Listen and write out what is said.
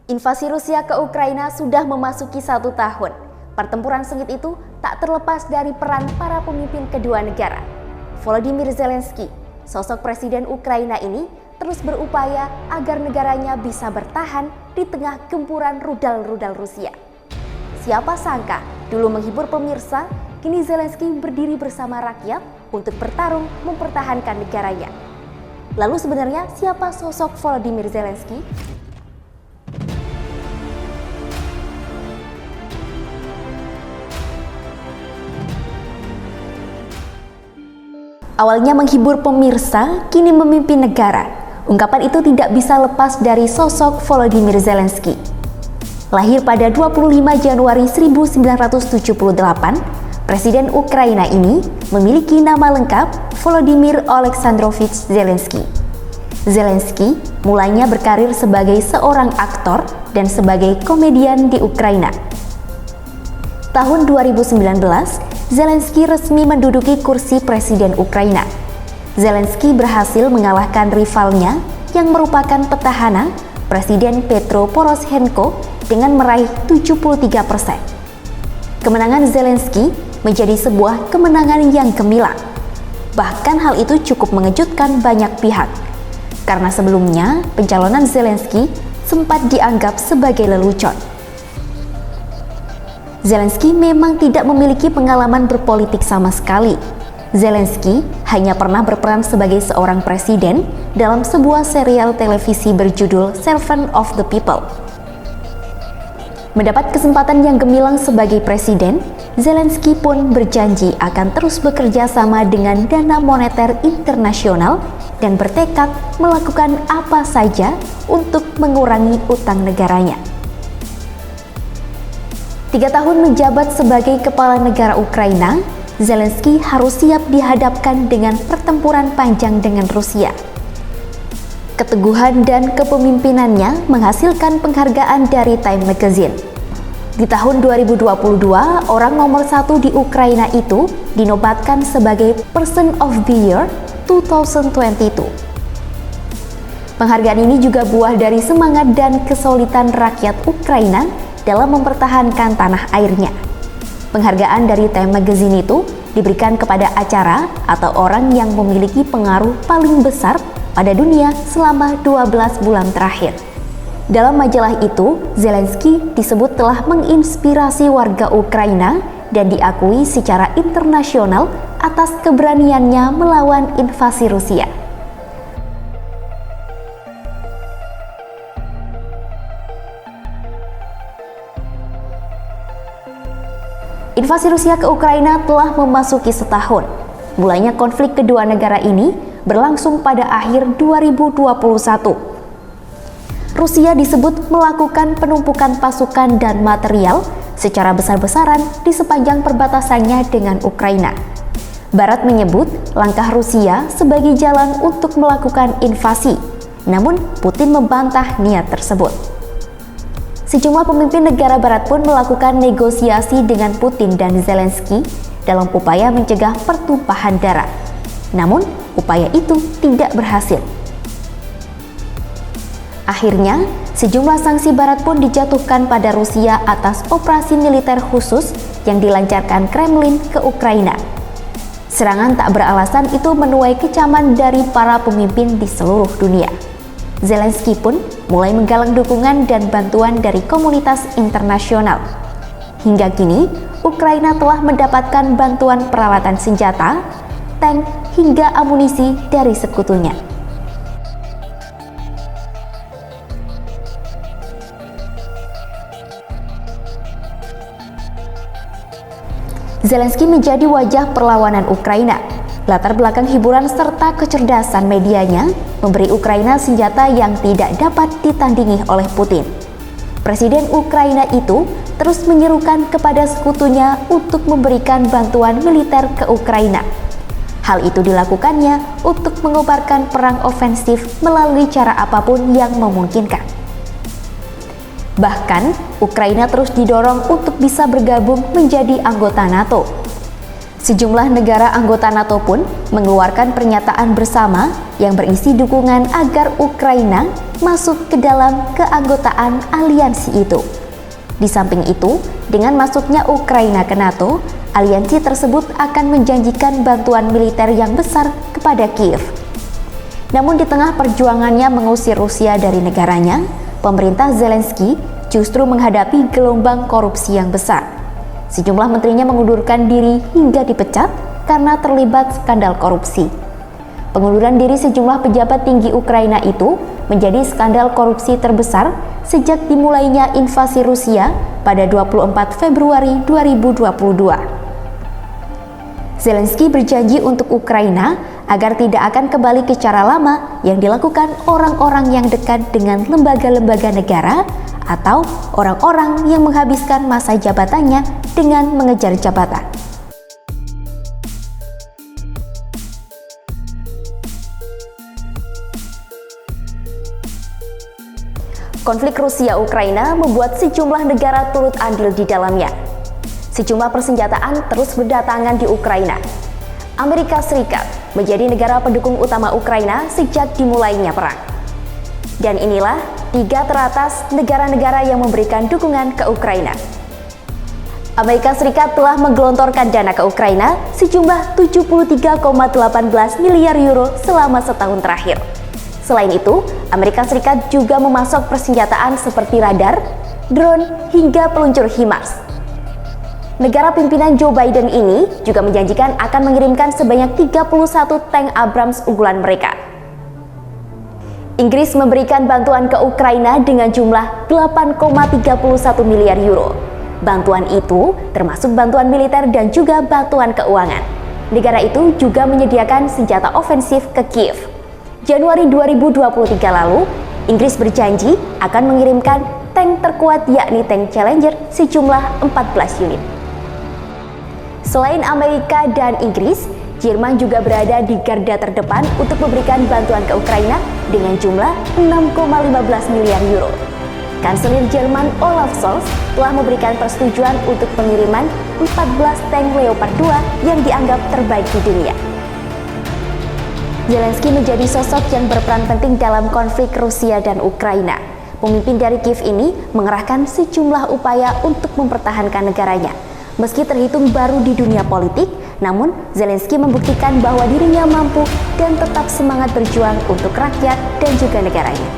Invasi Rusia ke Ukraina sudah memasuki 1 tahun. Pertempuran sengit itu tak terlepas dari peran para pemimpin kedua negara. Volodymyr Zelensky, sosok presiden Ukraina ini, terus berupaya agar negaranya bisa bertahan di tengah gempuran rudal-rudal Rusia. Siapa sangka dulu menghibur pemirsa, kini Zelensky berdiri bersama rakyat untuk bertarung mempertahankan negaranya. Lalu sebenarnya siapa sosok Volodymyr Zelensky? Awalnya menghibur pemirsa, kini memimpin negara. Ungkapan itu tidak bisa lepas dari sosok Volodymyr Zelensky. Lahir pada 25 Januari 1978, Presiden Ukraina ini memiliki nama lengkap Volodymyr Oleksandrovich Zelensky. Zelensky mulanya berkarir sebagai seorang aktor dan sebagai komedian di Ukraina. Tahun 2019, Zelensky resmi menduduki kursi presiden Ukraina. Zelensky berhasil mengalahkan rivalnya yang merupakan petahana, Presiden Petro Poroshenko, dengan meraih 73%. Kemenangan Zelensky menjadi sebuah kemenangan yang gemilang. Bahkan hal itu cukup mengejutkan banyak pihak, karena sebelumnya pencalonan Zelensky sempat dianggap sebagai lelucon. Zelensky memang tidak memiliki pengalaman berpolitik sama sekali. Zelensky hanya pernah berperan sebagai seorang presiden dalam sebuah serial televisi berjudul Servant of the People. Mendapat kesempatan yang gemilang sebagai presiden, Zelensky pun berjanji akan terus bekerja sama dengan Dana Moneter Internasional dan bertekad melakukan apa saja untuk mengurangi utang negaranya. 3 tahun menjabat sebagai kepala negara Ukraina, Zelensky harus siap dihadapkan dengan pertempuran panjang dengan Rusia. Keteguhan dan kepemimpinannya menghasilkan penghargaan dari Time Magazine. Di tahun 2022, orang nomor 1 di Ukraina itu dinobatkan sebagai Person of the Year 2022. Penghargaan ini juga buah dari semangat dan kesulitan rakyat Ukraina dalam mempertahankan tanah airnya. Penghargaan dari Time Magazine itu diberikan kepada acara atau orang yang memiliki pengaruh paling besar pada dunia selama 12 bulan terakhir. Dalam majalah itu, Zelensky disebut telah menginspirasi warga Ukraina dan diakui secara internasional atas keberaniannya melawan invasi Rusia. Invasi Rusia ke Ukraina telah memasuki setahun. Mulanya konflik kedua negara ini berlangsung pada akhir 2021. Rusia disebut melakukan penumpukan pasukan dan material secara besar-besaran di sepanjang perbatasannya dengan Ukraina. Barat menyebut langkah Rusia sebagai jalan untuk melakukan invasi, namun Putin membantah niat tersebut. Sejumlah pemimpin negara barat pun melakukan negosiasi dengan Putin dan Zelensky dalam upaya mencegah pertumpahan darah. Namun, upaya itu tidak berhasil. Akhirnya, sejumlah sanksi barat pun dijatuhkan pada Rusia atas operasi militer khusus yang dilancarkan Kremlin ke Ukraina. Serangan tak beralasan itu menuai kecaman dari para pemimpin di seluruh dunia. Zelensky pun mulai menggalang dukungan dan bantuan dari komunitas internasional. Hingga kini, Ukraina telah mendapatkan bantuan peralatan senjata, tank, hingga amunisi dari sekutunya. Zelensky menjadi wajah perlawanan Ukraina. Latar belakang hiburan serta kecerdasan medianya memberi Ukraina senjata yang tidak dapat ditandingi oleh Putin. Presiden Ukraina itu terus menyerukan kepada sekutunya untuk memberikan bantuan militer ke Ukraina. Hal itu dilakukannya untuk mengobarkan perang ofensif melalui cara apapun yang memungkinkan. Bahkan, Ukraina terus didorong untuk bisa bergabung menjadi anggota NATO. Sejumlah negara anggota NATO pun mengeluarkan pernyataan bersama yang berisi dukungan agar Ukraina masuk ke dalam keanggotaan aliansi itu. Di samping itu, dengan masuknya Ukraina ke NATO, aliansi tersebut akan menjanjikan bantuan militer yang besar kepada Kiev. Namun di tengah perjuangannya mengusir Rusia dari negaranya, pemerintah Zelensky justru menghadapi gelombang korupsi yang besar. Sejumlah menterinya mengundurkan diri hingga dipecat karena terlibat skandal korupsi. Pengunduran diri sejumlah pejabat tinggi Ukraina itu menjadi skandal korupsi terbesar sejak dimulainya invasi Rusia pada 24 Februari 2022. Zelensky berjanji untuk Ukraina agar tidak akan kembali ke cara lama yang dilakukan orang-orang yang dekat dengan lembaga-lembaga negara atau orang-orang yang menghabiskan masa jabatannya dengan mengejar jabatan. Konflik Rusia-Ukraina membuat sejumlah negara turut andil di dalamnya. Sejumlah persenjataan terus berdatangan di Ukraina. Amerika Serikat menjadi negara pendukung utama Ukraina sejak dimulainya perang. Dan inilah 3 teratas negara-negara yang memberikan dukungan ke Ukraina. Amerika Serikat telah menggelontorkan dana ke Ukraina sejumlah 73,18 miliar euro selama setahun terakhir. Selain itu, Amerika Serikat juga memasok persenjataan seperti radar, drone, hingga peluncur HIMARS. Negara pimpinan Joe Biden ini juga menjanjikan akan mengirimkan sebanyak 31 tank Abrams unggulan mereka. Inggris memberikan bantuan ke Ukraina dengan jumlah 8,31 miliar euro. Bantuan itu termasuk bantuan militer dan juga bantuan keuangan. Negara itu juga menyediakan senjata ofensif ke Kiev. Januari 2023 lalu, Inggris berjanji akan mengirimkan tank terkuat yakni tank Challenger sejumlah 14 unit. Selain Amerika dan Inggris, Jerman juga berada di garda terdepan untuk memberikan bantuan ke Ukraina dengan jumlah 6,15 miliar euro. Kanselir Jerman Olaf Scholz telah memberikan persetujuan untuk pengiriman 14 tank Leopard 2 yang dianggap terbaik di dunia. Zelensky menjadi sosok yang berperan penting dalam konflik Rusia dan Ukraina. Pemimpin dari Kiev ini mengerahkan sejumlah upaya untuk mempertahankan negaranya. Meski terhitung baru di dunia politik, namun Zelensky membuktikan bahwa dirinya mampu dan tetap semangat berjuang untuk rakyat dan juga negaranya.